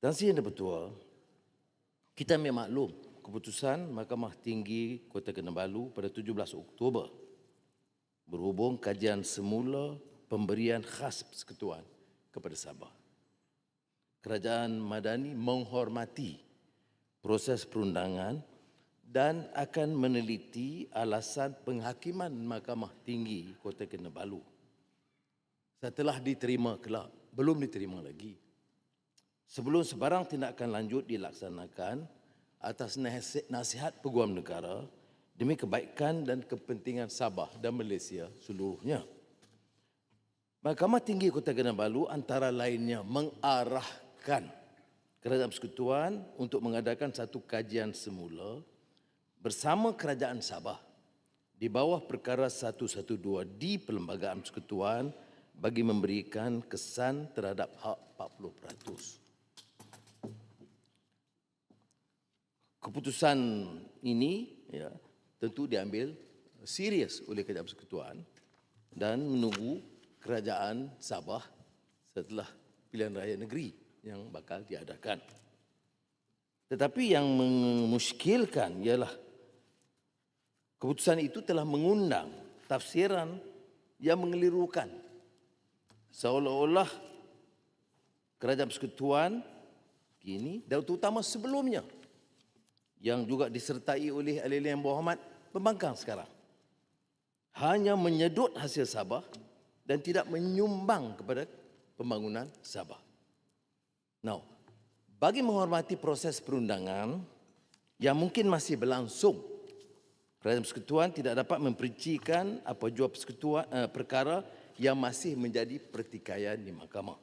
Dan Yang Bertuah, kita ambil maklum keputusan Mahkamah Tinggi Kota Kinabalu pada 17 Oktober berhubung kajian semula pemberian khas persekutuan kepada Sabah. Kerajaan Madani menghormati proses perundangan dan akan meneliti alasan penghakiman Mahkamah Tinggi Kota Kinabalu. Setelah diterima kelak, belum diterima lagi. Sebelum sebarang tindakan lanjut dilaksanakan atas nasihat Peguam Negara demi kebaikan dan kepentingan Sabah dan Malaysia seluruhnya. Mahkamah Tinggi Kota Kinabalu antara lainnya mengarahkan Kerajaan Persekutuan untuk mengadakan satu kajian semula bersama Kerajaan Sabah di bawah Perkara 112 di Perlembagaan Persekutuan bagi memberikan kesan terhadap hak 40%. Keputusan ini tentu diambil serius oleh Kerajaan Persekutuan dan menunggu Kerajaan Sabah setelah pilihan raya negeri yang bakal diadakan. Tetapi yang memuskilkan ialah keputusan itu telah mengundang tafsiran yang mengelirukan, seolah-olah Kerajaan Persekutuan kini dan terutama sebelumnya yang juga disertai oleh ahli-ahli yang berhormat pembangkang sekarang hanya menyedut hasil Sabah dan tidak menyumbang kepada pembangunan Sabah. Now, bagi menghormati proses perundangan yang mungkin masih berlangsung, Kerajaan Persekutuan tidak dapat memperincikan apa jua perkara yang masih menjadi pertikaian di mahkamah.